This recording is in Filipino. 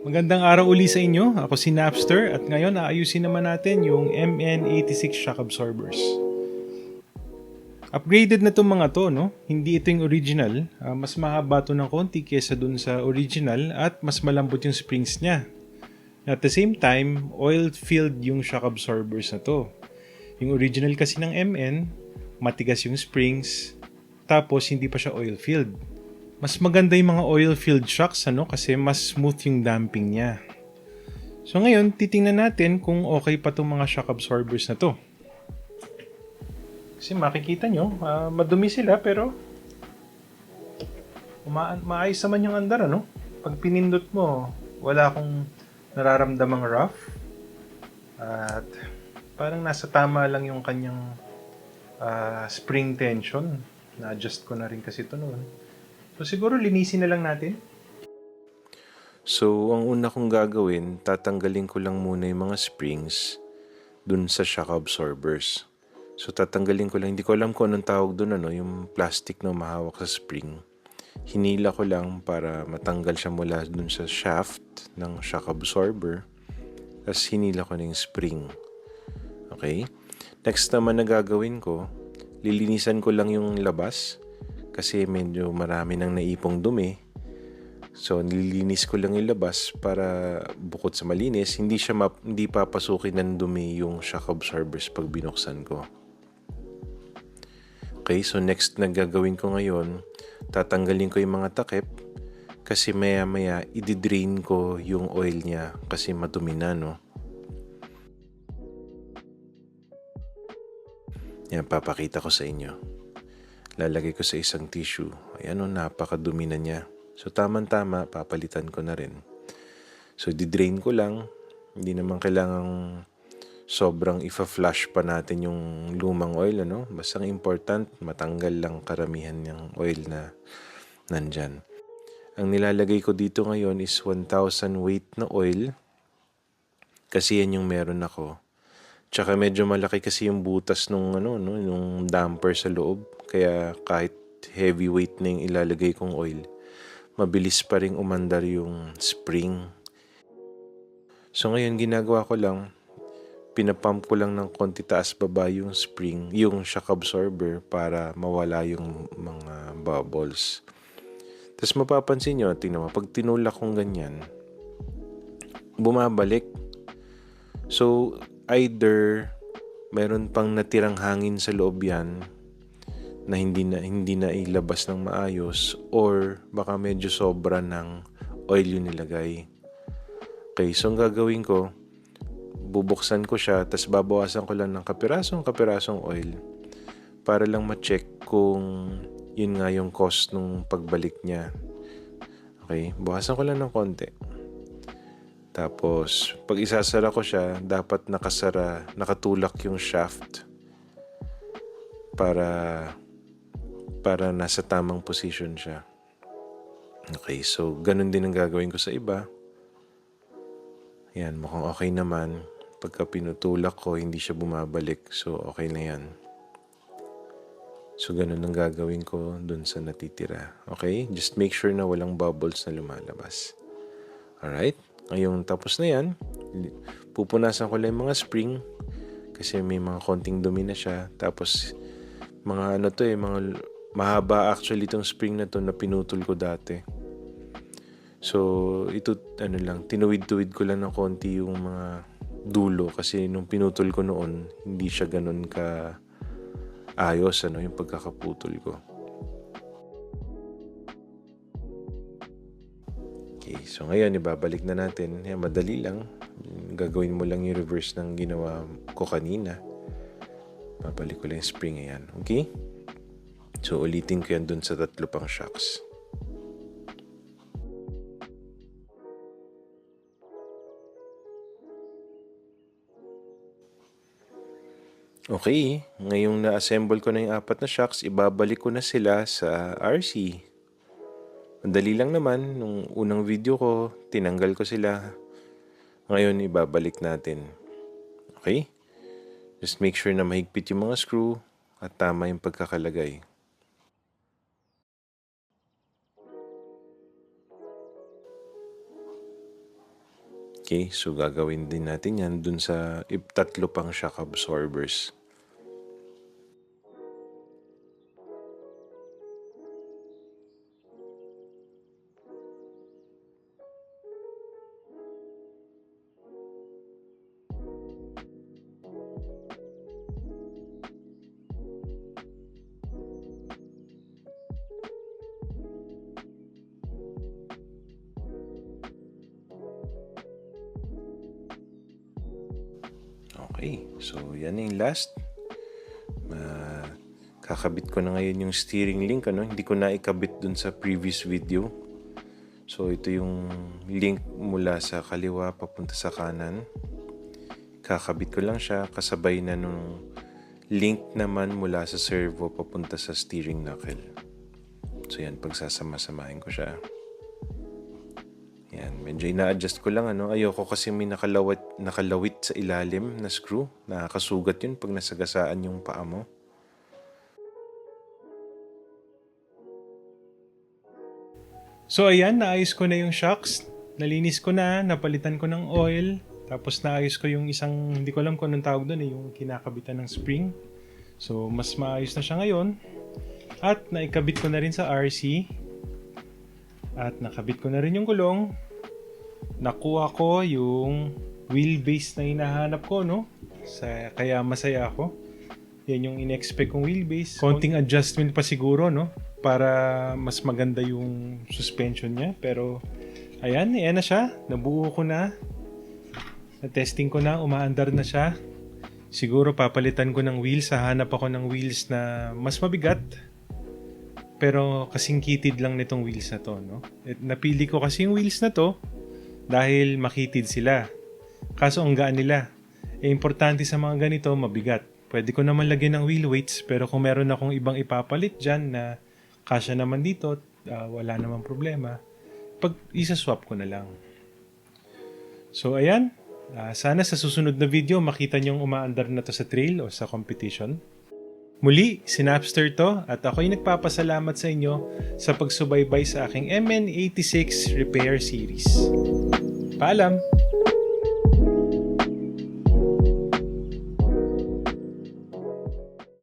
Magandang araw uli sa inyo. Ako si Napster at ngayon aayusin naman natin yung MN86 shock absorbers. Upgraded na itong mga to, no? Hindi ito yung original. Mas mahaba to ng konti kesa dun sa original at mas malambot yung springs niya. At the same time, oil-filled yung shock absorbers na to. Yung original kasi ng MN, matigas yung springs, tapos hindi pa siya oil-filled. Mas maganda yung mga oil-filled shocks kasi mas smooth yung damping niya. So ngayon, titingnan natin kung okay pa itong mga shock absorbers na to. Kasi makikita nyo, madumi sila pero maayos naman yung andar, Pag pinindot mo, wala akong nararamdamang rough. At parang nasa tama lang yung kanyang spring tension. Na-adjust ko na rin kasi ito noon. So siguro linisin na lang natin. So, ang una kong gagawin, tatanggalin ko lang muna yung mga springs dun sa shock absorbers. So, tatanggalin ko lang, hindi ko alam kung anong tawag dun, yung plastic na mahawak sa spring. Hinila ko lang para matanggal siya mula dun sa shaft ng shock absorber. Tapos hinila ko na yung spring. Okay? Next naman na gagawin ko, lilinisan ko lang yung labas kasi medyo marami nang naipong dumi. So, nililinis ko lang yung labas para bukod sa malinis, hindi papasukin ng dumi yung shock absorbers pag binuksan ko. Okay, so next na gagawin ko ngayon, tatanggalin ko yung mga takip kasi maya-maya i-drain ko yung oil niya kasi madumi na, Yan, papakita ko sa inyo. Lalagay ko sa isang tissue. Ayan, napakadumi na niya. So, tama-tama, papalitan ko na rin. So, di-drain ko lang. Hindi naman kailangang sobrang ifa-flush pa natin yung lumang oil, Basta ang important, matanggal lang karamihan ng oil na nandyan. Ang nilalagay ko dito ngayon is 1,000 weight na oil. Kasi yan yung meron ako. Tsaka medyo malaki kasi yung butas nung yung damper sa loob. Kaya kahit heavyweight na yung ilalagay kong oil, mabilis pa rin umandar yung spring. So ngayon ginagawa ko lang, pinapump ko lang ng konti taas baba yung spring, yung shock absorber para mawala yung mga bubbles. Tapos mapapansin nyo, tingnan mo, pag tinulak kong ganyan, bumabalik. So either meron pang natirang hangin sa loob yan na hindi na ilabas ng maayos, or baka medyo sobra ng oil yung nilagay. Okay, so ang gagawin ko, bubuksan ko siya, tapos babawasan ko lang ng kapirasong oil para lang ma-check kung yun nga yung cost nung pagbalik niya. Okay, bawasan ko lang ng konti. Tapos, pag isasara ko siya, dapat nakatulak yung shaft para nasa tamang position siya. Okay, so ganun din ang gagawin ko sa iba. Yan, mukhang okay naman. Pagka pinutulak ko, hindi siya bumabalik. So, okay na yan. So, ganun ang gagawin ko dun sa natitira. Okay? Just make sure na walang bubbles na lumalabas. Alright? Ngayong tapos na yan, pupunasan ko lang yung mga spring kasi may mga konting dumi na siya. Tapos, mga mga mahaba actually itong spring na to na pinutol ko dati. So, ito tinuwid-tuwid ko lang ng konti yung mga dulo kasi nung pinutol ko noon, hindi siya ganun ka ayos yung pagkakaputol ko. Okay, so ngayon ibabalik na natin. Yan, madali lang. Gagawin mo lang yung reverse ng ginawa ko kanina. Babalik ko lang yung spring, ayan. Okay? So, ulitin ko yan dun sa 3 pang shocks. Okay, ngayong na-assemble ko na yung 4 na shocks, ibabalik ko na sila sa RC. Madali lang naman, nung unang video ko, tinanggal ko sila. Ngayon, ibabalik natin. Okay? Just make sure na mahigpit yung mga screw at tama yung pagkakalagay. Okay, so gagawin din natin yan dun sa tatlo pang shock absorbers. Okay, so yan na yung last. Kakabit ko na ngayon yung steering link. Hindi ko na ikabit dun sa previous video. So ito yung link mula sa kaliwa papunta sa kanan. Kakabit ko lang siya kasabay na nung link naman mula sa servo papunta sa steering knuckle. So yan, pagsasama-samahin ko siya. Yan, medyo ina-adjust ko lang. Ayoko kasi may nakalawit sa ilalim na screw. Nakakasugat yun pag nasagasaan yung paa mo. So ayan, naayos ko na yung shocks. Nalinis ko na, napalitan ko ng oil. Tapos naayos ko yung isang, hindi ko alam kung anong tawag doon, yung kinakabitan ng spring. So mas maayos na siya ngayon. At naikabit ko na rin sa RC. At nakabit ko na rin yung gulong. Nakuha ko yung wheelbase na hinahanap ko, no? Kaya masaya ako. Yan yung in-expect kong wheelbase. Konting adjustment pa siguro, no? Para mas maganda yung suspension niya. Pero, ayan na siya. Nabuo ko na. Na-testing ko na. Umaandar na siya. Siguro papalitan ko ng wheels. Hahanap ako ng wheels na mas mabigat. Pero kasing kitid lang nitong wheels na to, no? Napili ko kasi yung wheels na to dahil makitid sila. Kaso ang gaan nila. Importante sa mga ganito, mabigat. Pwede ko naman lagyan ng wheel weights, pero kung meron akong ibang ipapalit dyan na kasya naman dito, wala namang problema. Isa-swap ko na lang. So ayan, sana sa susunod na video makita niyong umaandar na to sa trail o sa competition. Muli, si Napster to at ako'y nagpapasalamat sa inyo sa pagsubaybay sa aking MN86 Repair Series. Paalam!